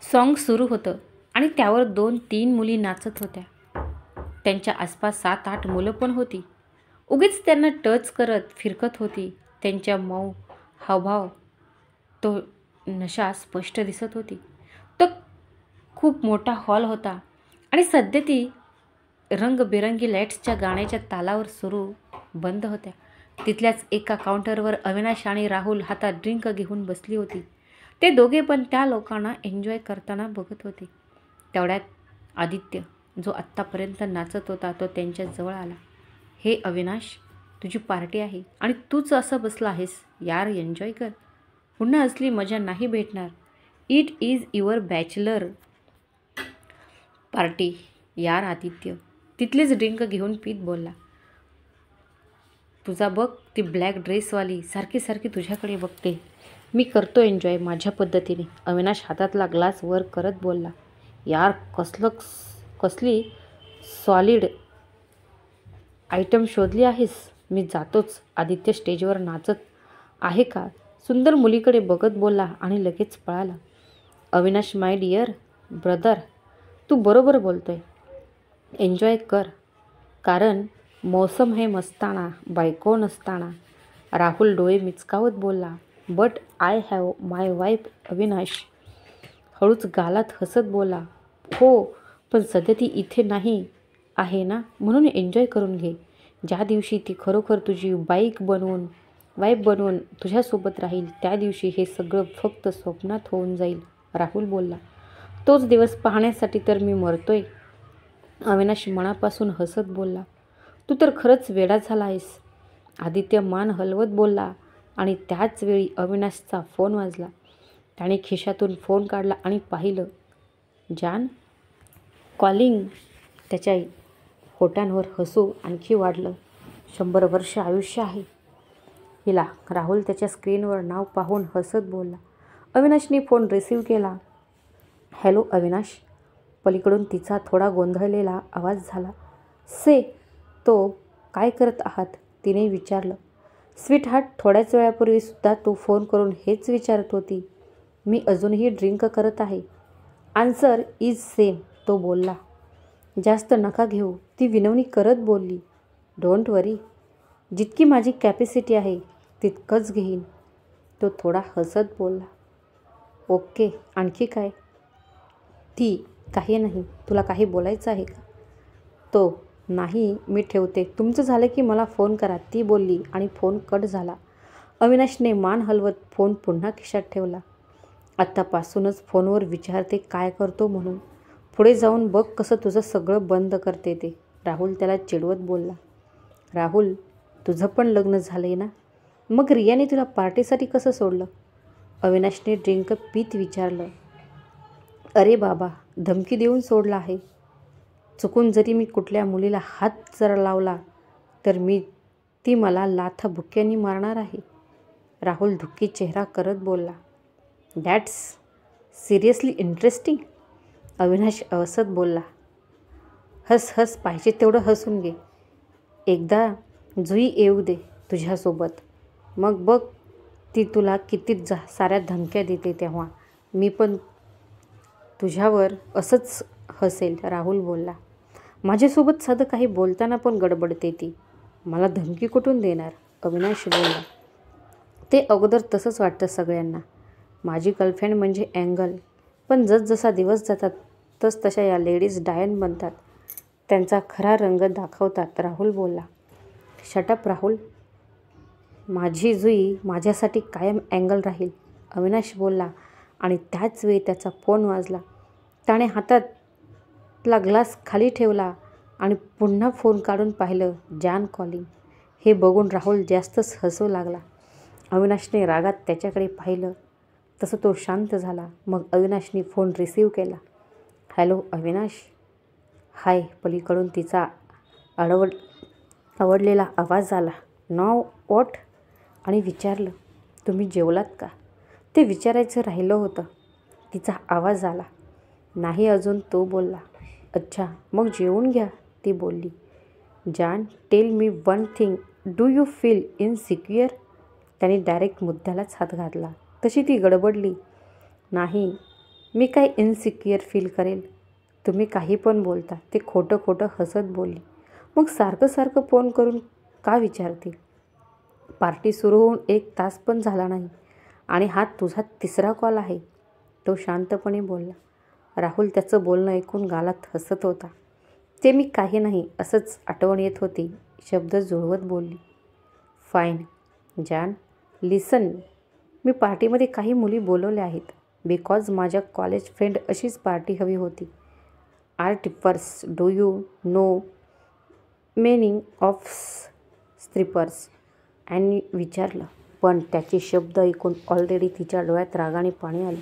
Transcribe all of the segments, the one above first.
Song सुरू होतं आणि त्यावर 2-3 मुली नाचत होत्या. त्यांच्या आसपास 7-8 मुलं पण होती. उगीच त्यांना टच करत फिरकत होती. त्यांच्या मऊ हावभाव तो नशा स्पष्ट दिसत होती. तो खूप मोठा हॉल होता आणि सध्या ती रंगबिरंगी लाईट्सच्या गाण्याच्या तालावर सुरू बंद होत्या. तिथल्याच एका काउंटरवर अविनाश आणि राहुल हातात ड्रिंक घेऊन बसली होती. ते दोघे पण त्या लोकांना एन्जॉय करताना बघत होते. तेवढ्यात आदित्य, जो आत्तापर्यंत नाचत होता, तो त्यांच्या जवळ आला. हे अविनाश, तुझी पार्टी आहे आणि तूच असं बसला आहेस. यार, एन्जॉय कर. पुन्हा असली मजा नाही भेटणार. It is your bachelor party. यार आदित्य तिथलीच ड्रिंक घेऊन पीत बोलला. तुझा बघ, ती ब्लॅक ड्रेसवाली सारखी सारखी तुझ्याकडे बघते. मी करतो एन्जॉय माझ्या पद्धतीने. अविनाश हातातला ग्लास वर करत बोलला. यार, कसली सॉलिड आयटम शोधली आहेस. मी जातोच. आदित्य स्टेजवर नाचत आहे का सुंदर मुलीकडे बघत बोलला आणि लगेच पळाला. अविनाश, माय डिअर ब्रदर, तू बरोबर बोलतोय. एन्जॉय कर, कारण मौसम है मस्ताना, बायको नसताना. राहुल डोळे मिचकावत बोलला. But I have my wife. Avinash हळूच गालात हसत बोलला. हो, पण सध्या ती इथे नाही आहे ना, म्हणून एन्जॉय करून घे. ज्या दिवशी ती खरोखर तुझी वाईफ बनवून तुझ्यासोबत राहील, त्या दिवशी हे सगळं फक्त स्वप्नात होऊन जाईल. राहुल बोलला. तोच दिवस पाहण्यासाठी तर मी मरतोय. अविनाश मनापासून हसत बोलला. तू तर खरंच वेडा झाला आहेस. आदित्य मान हलवत बोलला आणि त्याच वेळी अविनाशचा फोन वाजला. त्याने खिशातून फोन काढला आणि पाहिलं. जान कॉलिंग. त्याच्या होठांवर हसू आणखी वाढलं. 100 वर्ष आयुष्य आहे हिला. राहुल त्याच्या स्क्रीनवर नाव पाहून हसत बोलला. अविनाशने फोन रिसीव्ह केला. हॅलो अविनाश. पलीकडून तिचा थोडा गोंधळलेला आवाज झाला. से तो काय करत आहात, तिने विचारलं. स्वीट हार्ट, थोड्याच वेळापूर्वी सुद्धा तू फोन करून हेच विचारत होती. मी अजूनही ड्रिंक करत आहे. आन्सर इज सेम, तो बोलला. जास्त नका घेऊ, ती विनवणी करत बोलली. डोंट वरी, जितकी माझी कॅपॅसिटी आहे तितकंच घेईन, तो थोडा हसत बोलला. ओके, आणखी काय. ती काही नाही. तुला काही बोलायचं आहे का. तो नाही, मी ठेवते. तुमचं झालं की मला फोन करा, ती बोलली आणि फोन कट झाला. अविनाशने मान हलवत फोन पुन्हा खिशात ठेवला. आत्तापासूनच फोनवर विचारते काय करतो म्हणून. पुढे जाऊन बघ कसं तुझं सगळं बंद करते ते, राहुल त्याला चिडवत बोलला. राहुल, तुझं पण लग्न झालंय ना, मग रियाने तुला पार्टीसाठी कसं सोडलं. अविनाशने ड्रिंक पीत विचारलं. अरे बाबा, धमकी देऊन सोडला आहे. चुकून जरी मी कुठल्या मुलीला हात जरा लावला तर ती मला लाथाबुक्क्यांनी मारणार आहे. राहुल दुःखी चेहरा करत बोलला. That's seriously interesting. अविनाश हसत बोलला. हस हस, पाहिजे तेवढं हसून घे. एकदा जुई येऊ दे तुझ्यासोबत, मग बघ ती तुला किती साऱ्या धमक्या देते, तेव्हा मी पण तुझ्यावर असंच हसेल. राहुल बोलला. माझ्यासोबत साधं काही बोलताना पण गडबडते ती, मला धमकी कुठून देणार. अविनाश बोलला. ते अगोदर तसंच वाटतं सगळ्यांना. माझी गर्लफ्रेंड म्हणजे अँगल, पण जसजसा दिवस जातात तसतशा या लेडीज डायन बनतात, त्यांचा खरा रंग दाखवतात. राहुल बोलला. शटअप राहुल, माझी जुई माझ्यासाठी कायम अँगल राहील. अविनाश बोलला आणि त्याच वेळी त्याचा फोन वाजला. त्याने हातातला ग्लास खाली ठेवला आणि पुन्हा फोन काढून पाहिलं. जान कॉलिंग. हे बघून राहुल जास्तच हसू लागला. अविनाशने रागात त्याच्याकडे पाहिलं तसं तो शांत झाला. मग अविनाशने फोन रिसीव्ह केला. हॅलो अविनाश. हाय. पलीकडून तिचा आवडलेला आवाज आला. नाव वॉट, आणि विचारलं. तुम्ही जेवलात का, ते विचारायचं राहिलं होतं. तिचा आवाज आला. नाही अजून, तो बोलला. अच्छा, मग जेवून घ्या, ती बोलली. जान, tell me one thing, do you feel insecure. त्याने डायरेक्ट मुद्द्यालाच हात घातला. तशी ती गडबडली. नाही, मी काय इन्सिक्युअर फील करेल? तुम्ही काही पण बोलता. ते खोटं खोटं हसत बोलली. मग सारखं सारखं फोन करून का विचारते? पार्टी सुरू होऊन 1 तास पण झाला नाही आणि हा तुझा 3रा कॉल आहे. तो शांतपणे बोलला. राहुल त्याचं बोलणं ऐकून गालात हसत होता. ते मी काही नाही, असंच आठवण येत होती. शब्द जुळवत बोलली. फाईन जॅन, लिसन, मी पार्टीमध्ये काही मुली बोलवल्या आहेत. बिकॉज माझ्या कॉलेज फ्रेंड अशीच पार्टी हवी होती. Are tippers, do you know meaning of strippers? आणि विचारलं. पण त्याचे शब्द ऐकून ऑलरेडी तिच्या डोळ्यात रागाने पाणी आले.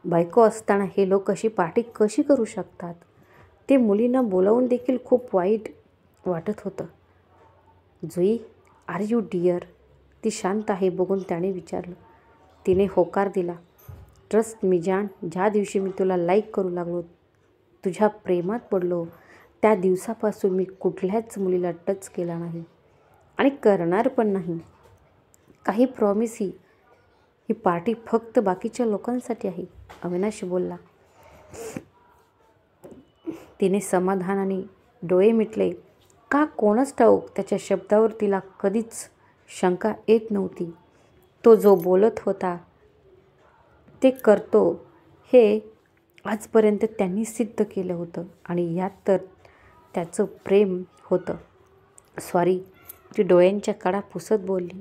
बायको असताना हे लोक अशी पार्टी कशी करू शकतात? ते मुलींना बोलावून देखील खूप वाईट वाटत होतं. जुई, आर यू डिअर? ती शांत आहे बघून त्याने विचारलं. तिने होकार दिला. ट्रस्ट मी जान, ज्या दिवशी मी तुला लाईक करू लागलो, तुझ्या प्रेमात पडलो, त्या दिवसापासून मी कुठल्याच मुलीला टच केला नाही आणि करणार पण नाही. काही प्रॉमिस ही पार्टी फक्त बाकीच्या लोकांसाठी आहे, अविनाश बोलला. तिने समाधानाने डोळे मिटले. का कोणच ठाऊक, त्याच्या शब्दावर तिला कधीच शंका येत नव्हती. तो जो बोलत होता ते करतो हे आजपर्यंत त्यांनी सिद्ध केलं होतं आणि यात तर त्याचं प्रेम होतं. सॉरी, ती डोळ्यांच्या कडा पुसत बोलली.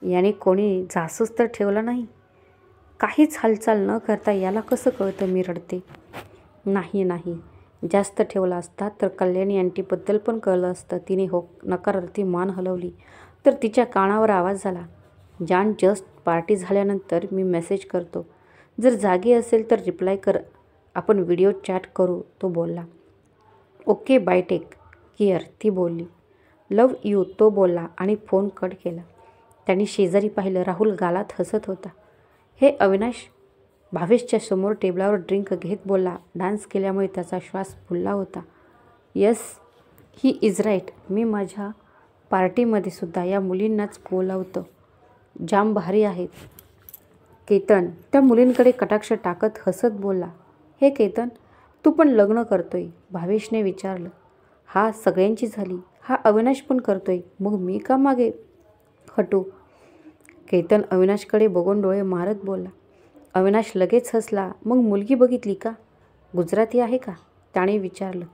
याने कोणी जासूस तर ठेवला नाही? काहीच हालचाल न करता याला कसं कळतं मी रडते? नाही, जास्त ठेवला असता तर कल्याणी आंटीबद्दल पण कळलं असतं. तिने नकारार्थी मान हलवली तर तिच्या कानावर आवाज झाला. जान, जस्ट पार्टी झाल्यानंतर मी मेसेज करतो. जर जागी असेल तर रिप्लाय कर. आपण व्हिडिओ चॅट करू, तो बोलला. ओके, बाय, टेक केअर, ती बोलली. लव्ह यू, तो बोलला आणि फोन कट केला. त्यांनी शेजारी पाहिलं. राहुल गालात हसत होता. हे अविनाश, भावेशच्या समोर टेबलावर ड्रिंक घेत बोलला. डान्स केल्यामुळे त्याचा श्वास फुलला होता. Yes, he is right. मी माझ्या पार्टीमध्ये सुद्धा या मुलींनाच बोलावतो. जाम भारी आहेत. केतन त्या मुलींकडे कटाक्ष टाकत हसत बोलला. हे केतन, तू पण लग्न करतोय? भावेशने विचारलं. हा, सगळ्यांची झाली. हा अविनाश पण करतोय. मग मी का मागे हटू? केतन अविनाशकडे बघून डोळे मारत बोलला. अविनाश लगेच हसला. मग मुलगी बघितली का? गुजराती आहे का? त्याने विचारलं.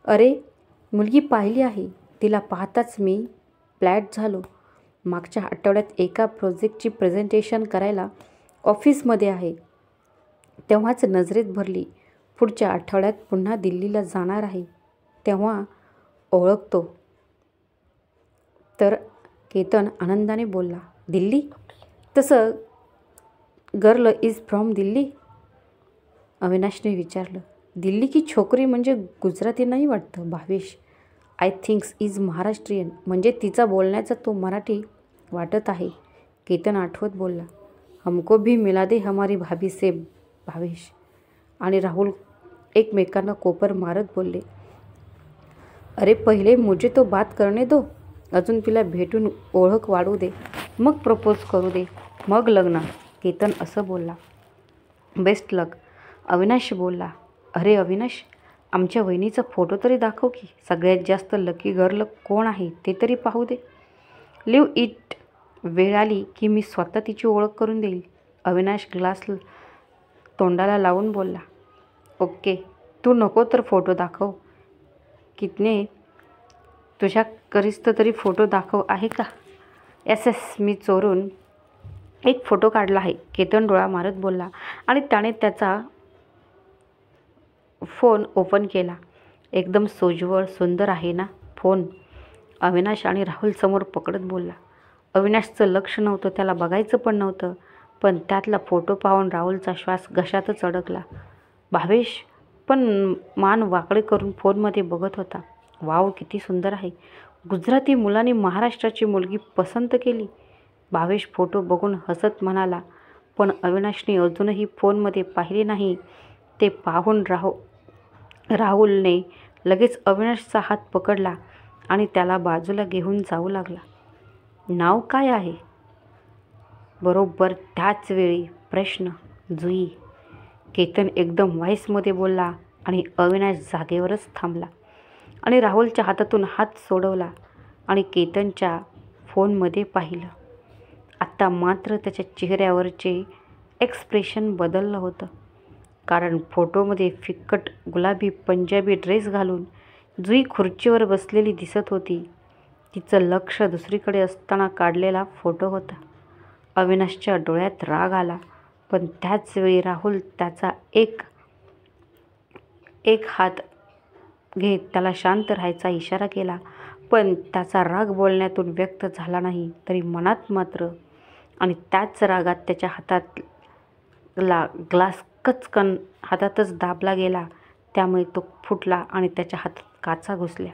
अरे, मुलगी पाहिली आहे. तिला पाहताच मी फ्लॅट झालो. मागच्या आठवड्यात एका प्रोजेक्टची प्रेझेंटेशन करायला ऑफिसमध्ये आहे, तेव्हाच नजरेत भरली. पुढच्या आठवड्यात पुन्हा दिल्लीला जाणार आहे, तेव्हा ओळखतो. तर केतन आनंदाने बोलला. दिल्ली? तसं गर्ल इज फ्रॉम दिल्ली? अविनाशने विचारलं. दिल्ली की छोकरी म्हणजे गुजराती नाही वाटतं. Bhavesh, I thinks is Maharashtrian. म्हणजे तिचा बोलण्याचा तो मराठी वाटत आहे. केतन आठवत बोलला. हमको भी मिला दे हमारी भाभी से. भावेश आणि राहुल एकमेकांना कोपर मारत बोलले. अरे, पहिले मुझे तो बात करने दो. अजून तिला भेटून ओळख वाढू दे, मग प्रपोज करू दे, मग लग्न. केतन असं बोलला. बेस्ट लक, अविनाश बोलला. अरे अविनाश, आमच्या वहिनीचा फोटो तरी दाखव की. सगळ्यात जास्त लकी गर्ल कोण आहे ते तरी पाहू दे. Leave it. वेळ आली की मी स्वतः तिची ओळख करून देईल. अविनाश ग्लास तोंडाला लावून बोलला. ओके, तू नको तर फोटो दाखव. कितने तुझ्या करिस्त तरी फोटो दाखव आहे का? एस, मी चोरून एक फोटो काढला आहे. केतन डोळा मारत बोलला आणि त्याने त्याचा फोन ओपन केला. एकदम सोजवळ सुंदर आहे ना फोन? अविनाश आणि राहुल समोर पकडत बोलला. अविनाशचं लक्ष नव्हतं, त्याला बघायचं पण नव्हतं, पण त्यातला फोटो पाहून राहुलचा श्वास घशातच अडकला. भावेश पण मान वाकडे करून फोनमध्ये बघत होता. वाव, किती सुंदर आहे. गुजराती मुलांनी महाराष्ट्राची मुलगी पसंत केली. भावेश फोटो बघून हसत म्हणाला. पण अविनाशने अजूनही फोनमध्ये पाहिले नाही. ते पाहून राहुलने लगेच अविनाशचा हात पकडला आणि त्याला बाजूला घेऊन जाऊ लागला. नाव काय आहे? बरोबर त्याच वेळी प्रश्न जुई केतन एकदम व्हॉईसमध्ये बोलला आणि अविनाश जागेवरच थांबला आणि राहुलच्या हातातून हात सोडवला आणि केतनच्या फोनमध्ये पाहिलं. आत्ता मात्र त्याच्या चेहऱ्यावरचे एक्सप्रेशन बदललं होतं. कारण फोटोमध्ये फिक्कट गुलाबी पंजाबी ड्रेस घालून जुई खुर्चीवर बसलेली दिसत होती. तिचं लक्ष दुसरीकडे असताना काढलेला फोटो होता. अविनाशच्या डोळ्यात राग आला, पण त्याच वेळी राहुल त्याचा एक हात घेत त्याला शांत राहायचा इशारा केला. पण त्याचा राग बोलण्यातून व्यक्त झाला नाही तरी मनात मात्र. आणि त्याच रागात त्याच्या हातातला ग्लास कचकन हातातच दाबला गेला. त्यामुळे तो फुटला आणि त्याच्या हातात काचा घुसल्या.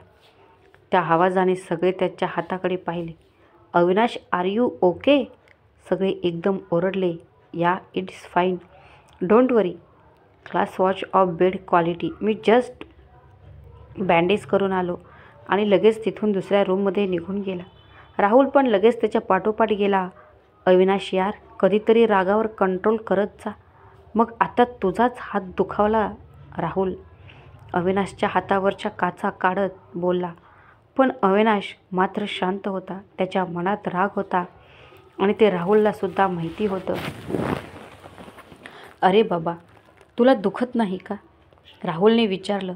त्या आवाजाने सगळे त्याच्या हाताकडे पाहिले. Avinash, are you okay? सगळे एकदम ओरडले. Yeah, it's fine, don't worry. Class watch of bad quality. मी जस्ट बँडेज करून आलो आणि लगेच तिथून दुसऱ्या रूममध्ये निघून गेला. राहुल पण लगेच त्याच्या पाठोपाठ गेला. अविनाश यार, कधीतरी रागावर कंट्रोल करत जा. मग आता तुझाच हात दुखावला. राहुल अविनाशच्या हातावरच्या काचा काढत बोलला. पण अविनाश मात्र शांत होता. त्याच्या मनात राग होता आणि ते राहुलला सुद्धा माहिती होतं. अरे बाबा, तुला दुखत नाही का? राहुलने विचारलं.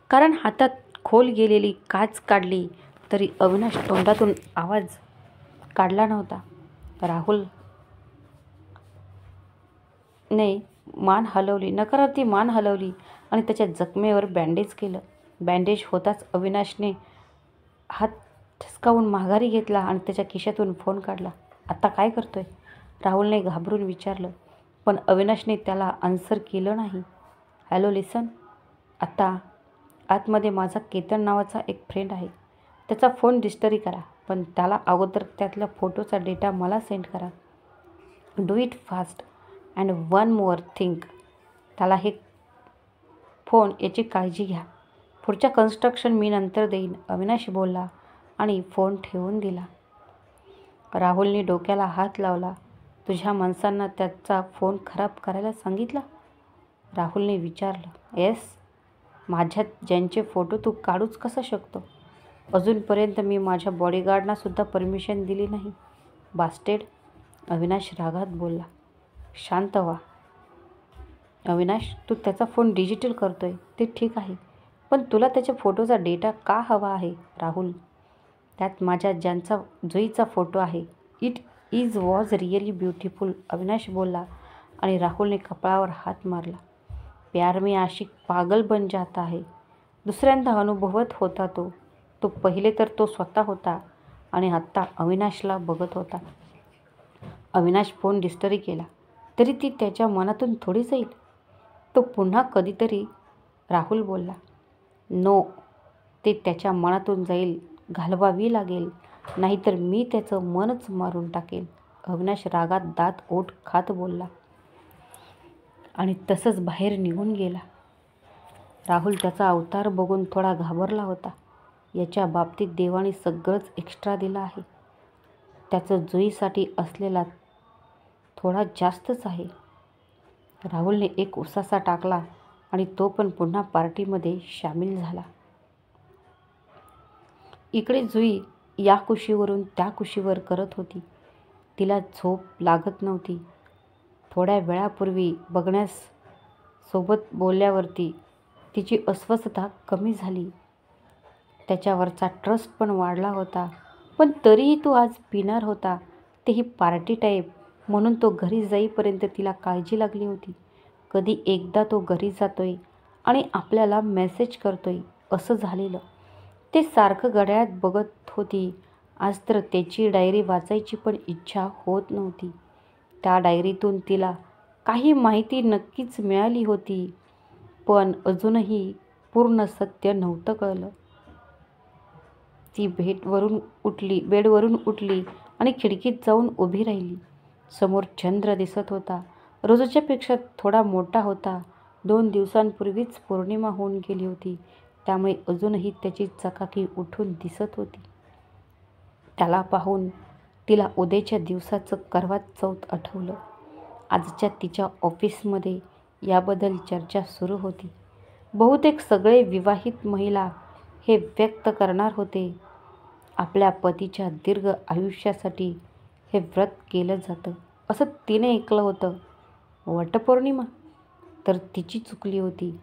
कारण हातात खोल गेलेली काच काढली तरी अविनाश तोंडातून आवाज काढला नव्हता. राहुल ने मान हलवली, नकारार्थी मान हलवली आणि त्याच्या जखमेवर बँडेज केलं. बँडेज होताच अविनाशने हात ठसकावून माघारी घेतला आणि त्याच्या खिशातून फोन काढला. आता काय करतोय? राहुलने घाबरून विचारलं. पण अविनाशने त्याला आन्सर केलं नाही. हॅलो, लिसन. आता आतमध्ये माझा केतन नावाचा एक फ्रेंड आहे. त्याचा फोन डिस्टरी करा, पण त्याला अगोदर त्यातल्या फोटोचा डेटा मला सेंड करा. Do it fast. And one mower thing, त्याला हे फोन याची काळजी घ्या. पुढच्या कन्स्ट्रक्शन मी नंतर देईन, अविनाश बोलला आणि फोन ठेवून दिला. राहुलने डोक्याला हात लावला. तुझ्या माणसांना त्याचा फोन खराब करायला सांगितला? राहुलने विचारलं. येस, माझ्यात ज्यांचे फोटो तू काढूच कसा शकतो? अजूनपर्यंत मी माझ्या बॉडीगार्डना सुद्धा परमिशन दिली नाही. बास्टेड, अविनाश रागात बोलला. शांत व्हा. अविनाश, तू त्याचा फोन डिजिटल करतोय ते ठीक आहे, पण तुला त्याच्या फोटोचा डेटा का हवा आहे? राहुल, त्यात माझ्या ज्यांचा जुईचा फोटो आहे. It was really beautiful, Avinash बोलला आणि राहुलने कपाळावर हात मारला. प्यार में आशिक पागल बन जाता है. दुसऱ्यांदा अनुभवत होता तो पहिले तर तो स्वतः होता आणि आत्ता अविनाशला बघत होता. अविनाश फोन डिस्टरी केला तरी ती त्याच्या मनातून थोडी जाईल. तो पुन्हा कधीतरी. राहुल बोलला. नो, ते त्याच्या मनातून जाईल, घालवावी लागेल, नाहीतर मी त्याचं मनच मारून टाकेल, अविनाश रागात दात ओठ खात बोलला आणि तसंच बाहेर निघून गेला. राहुल त्याचा अवतार बघून थोडा घाबरला होता. याच्या बाबतीत देवाने सगळंच एक्स्ट्रा दिलं आहे. त्याचं जुईसाठी असलेला थोडा जास्तच आहे. राहुलने एक उसासा टाकला आणि तो पण पुन्हा पार्टीमध्ये सामील झाला. इकडे जुई या कुशीवरून त्या कुशीवर करत होती. तिला झोप लागत नव्हती. थोड्या वेळापूर्वी बघण्यास सोबत बोलल्यावरती तिची अस्वस्थता कमी झाली. त्याच्यावरचा ट्रस्ट पण वाढला होता. पण तरीही तो आज पिणार होता, तेही पार्टी टाईप. म्हणून तो घरी जाईपर्यंत तिला काळजी लागली होती. कधी एकदा तो घरी जातोय आणि आपल्याला मेसेज करतोय असं झालेलं. ते सारखं घड्याळात बघत होती. आज तर त्याची डायरी वाचायची पण इच्छा होत नव्हती. त्या डायरीतून तिला काही माहिती नक्कीच मिळाली होती, पण अजूनही पूर्ण सत्य नव्हतं कळलं. ती बेडवरून उठली आणि खिडकीत जाऊन उभी राहिली. समोर चंद्र दिसत होता. रोजच्यापेक्षा थोडा मोठा होता. 2 दिवसांपूर्वीच पौर्णिमा होऊन गेली होती, त्यामुळे अजूनही त्याची चकाकी उठून दिसत होती. त्याला पाहून तिला उद्याच्या दिवसाचं करवा चौथ आठवलं. आजच्या तिच्या ऑफिसमध्ये याबद्दल चर्चा सुरू होती. बहुतेक सगळे विवाहित महिला हे व्यक्त करणार होते. आपल्या पतीच्या दीर्घ आयुष्यासाठी हे व्रत केलं जातं असं तिने ऐकलं होतं. वटपौर्णिमा तर तिची चुकली होती,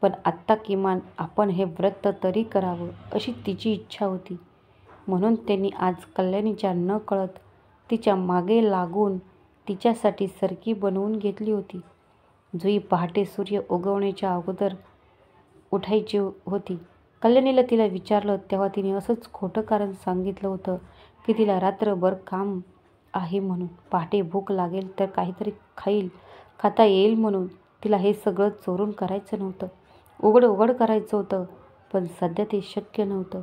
पण आत्ता किमान आपण हे व्रत तरी करावं अशी तिची इच्छा होती. म्हणून त्यांनी आज कल्याणीच्या नकळत तिच्या मागे लागून तिच्यासाठी सरकी बनवून घेतली होती. जुई पहाटे सूर्य उगवण्याच्या अगोदर उठायची होती. कल्याणीला तिला विचारलं तेव्हा तिने असंच खोटं कारण सांगितलं होतं की तिला रात्रभर काम आहे म्हणून. पहाटे भूक लागेल तर काहीतरी खाता येईल म्हणून. तिला हे सगळं चोरून करायचं नव्हतं, उघड उघड करायचं होतं, पण सध्या ते शक्य नव्हतं.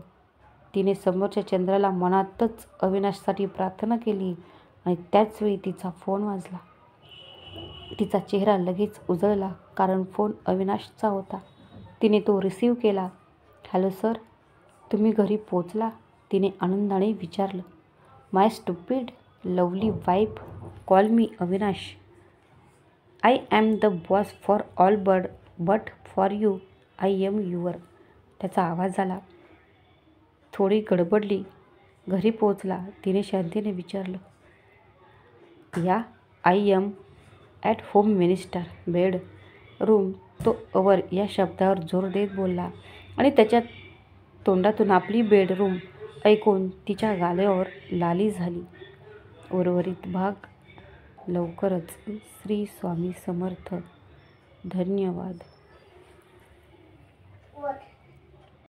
तिने समोरच्या चंद्राला मनातच अविनाशसाठी प्रार्थना केली आणि त्याचवेळी तिचा फोन वाजला. तिचा चेहरा लगेच उजळला कारण फोन अविनाशचा होता. तिने तो रिसीव्ह केला. हॅलो सर, तुम्ही घरी पोचला? तिने आनंदाने विचारलं. My stupid lovely wife, call me Avinash. I am the boss for all but for you I am your. त्याचा आवाज आला. थोडी गडबडली. घरी पोचला? तिने शांतीने विचारलं. Yeah, I am at home minister bedroom. तो अवर या शब्दावर जोर देत बोलला आणि त्याच्या तोंडातून आपली बेडरूम ऐकून तिच्या गालावर लाली झाली. उर्वरित भाग लवकरच. श्री स्वामी समर्थ. धन्यवाद.